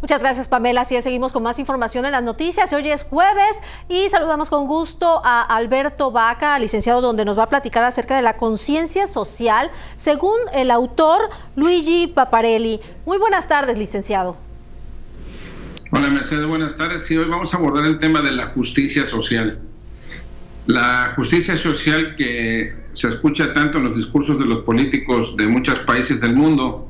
Muchas gracias, Pamela. Así es, seguimos con más información en las noticias. Hoy es jueves y saludamos con gusto a Alberto Baca, licenciado, donde nos va a platicar acerca de la conciencia social, según el autor Luigi Paparelli. Muy buenas tardes, licenciado. Hola, Mercedes, buenas tardes. Sí, hoy vamos a abordar el tema de la justicia social. La justicia social que se escucha tanto en los discursos de los políticos de muchos países del mundo.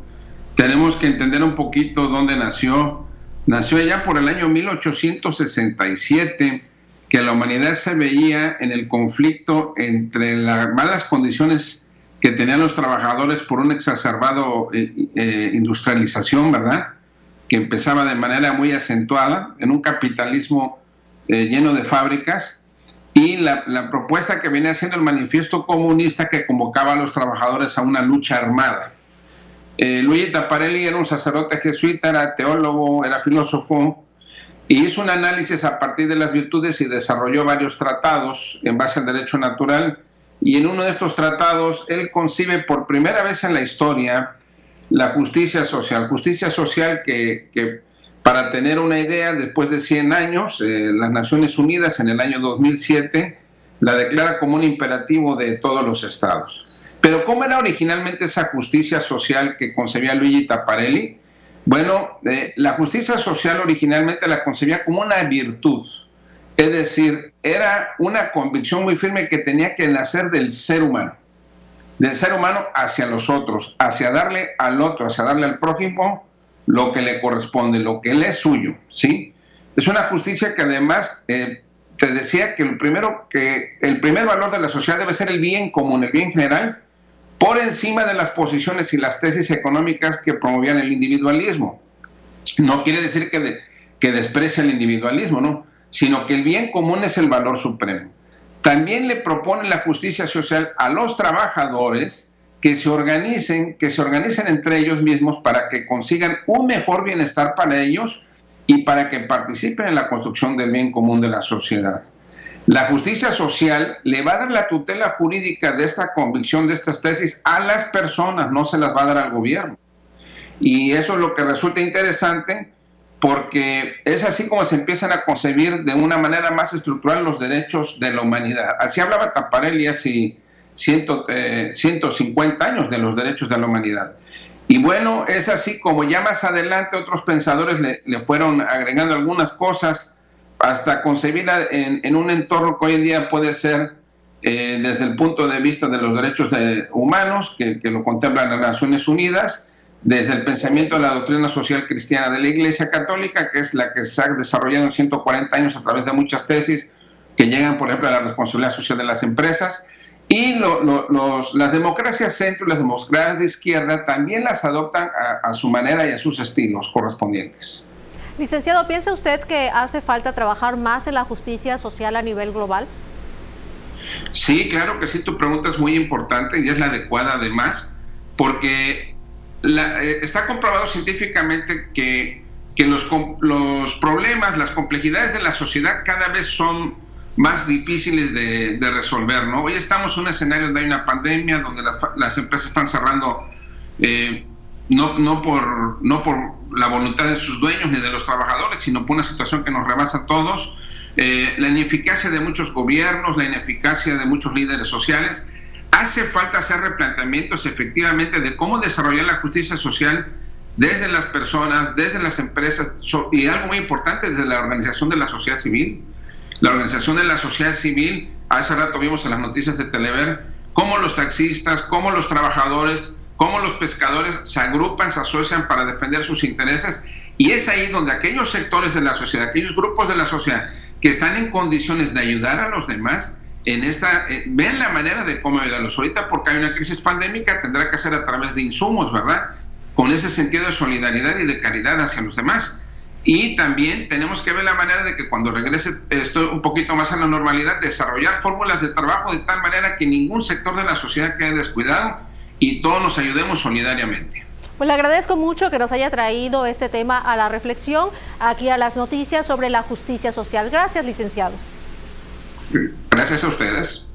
Tenemos que entender un poquito dónde nació. Nació allá por el año 1867, que la humanidad se veía en el conflicto entre las malas condiciones que tenían los trabajadores por una exacerbado industrialización, ¿verdad?, que empezaba de manera muy acentuada en un capitalismo lleno de fábricas, y la propuesta que venía haciendo el manifiesto comunista que convocaba a los trabajadores a una lucha armada. Luigi Paparelli era un sacerdote jesuita, era teólogo, era filósofo, y hizo un análisis a partir de las virtudes y desarrolló varios tratados en base al derecho natural, y en uno de estos tratados él concibe por primera vez en la historia la justicia social que para tener una idea, después de 100 años, las Naciones Unidas en el año 2007 la declara como un imperativo de todos los estados. Pero ¿cómo era originalmente esa justicia social que concebía Luigi Paparelli? Bueno, la justicia social originalmente la concebía como una virtud, es decir, era una convicción muy firme que tenía que nacer del ser humano hacia los otros, hacia darle al otro, hacia darle al prójimo lo que le corresponde, lo que le es suyo, ¿sí? Es una justicia que además te decía que el primer valor de la sociedad debe ser el bien común, el bien general, por encima de las posiciones y las tesis económicas que promovían el individualismo. No quiere decir que desprecia el individualismo, no, sino que el bien común es el valor supremo. También le propone la justicia social a los trabajadores que se organicen entre ellos mismos para que consigan un mejor bienestar para ellos y para que participen en la construcción del bien común de la sociedad. La justicia social le va a dar la tutela jurídica de esta convicción, de estas tesis, a las personas, no se las va a dar al gobierno. Y eso es lo que resulta interesante, porque es así como se empiezan a concebir de una manera más estructural los derechos de la humanidad. Así hablaba Paparelli hace 150 años de los derechos de la humanidad. Y bueno, es así como ya más adelante otros pensadores le fueron agregando algunas cosas hasta concebirla en un entorno que hoy en día puede ser desde el punto de vista de los derechos humanos, que lo contemplan las Naciones Unidas, desde el pensamiento de la doctrina social cristiana de la Iglesia Católica, que es la que se ha desarrollado en 140 años a través de muchas tesis que llegan, por ejemplo, a la responsabilidad social de las empresas, y las democracias centro y las democracias de izquierda también las adoptan a su manera y a sus estilos correspondientes. Licenciado, ¿piensa usted que hace falta trabajar más en la justicia social a nivel global? Sí, claro que sí, tu pregunta es muy importante y es la adecuada además, porque está comprobado científicamente que los problemas, las complejidades de la sociedad cada vez son más difíciles de resolver, ¿no? Hoy estamos en un escenario donde hay una pandemia, donde las empresas están cerrando no por la voluntad de sus dueños ni de los trabajadores, sino por una situación que nos rebasa a todos. La ineficacia de muchos gobiernos, la ineficacia de muchos líderes sociales. Hace falta hacer replanteamientos efectivamente de cómo desarrollar la justicia social desde las personas, desde las empresas y algo muy importante, desde la organización de la sociedad civil. La organización de la sociedad civil, hace rato vimos en las noticias de Telever, cómo los taxistas, cómo los trabajadores, cómo los pescadores se agrupan, se asocian para defender sus intereses, y es ahí donde aquellos sectores de la sociedad, aquellos grupos de la sociedad que están en condiciones de ayudar a los demás, ven la manera de cómo ayudarlos. Ahorita, porque hay una crisis pandémica, tendrá que ser a través de insumos, ¿verdad?, con ese sentido de solidaridad y de caridad hacia los demás. Y también tenemos que ver la manera de que cuando regrese esto un poquito más a la normalidad, desarrollar fórmulas de trabajo de tal manera que ningún sector de la sociedad quede descuidado y todos nos ayudemos solidariamente. Pues le agradezco mucho que nos haya traído este tema a la reflexión, aquí a las noticias sobre la justicia social. Gracias, licenciado. Gracias a ustedes.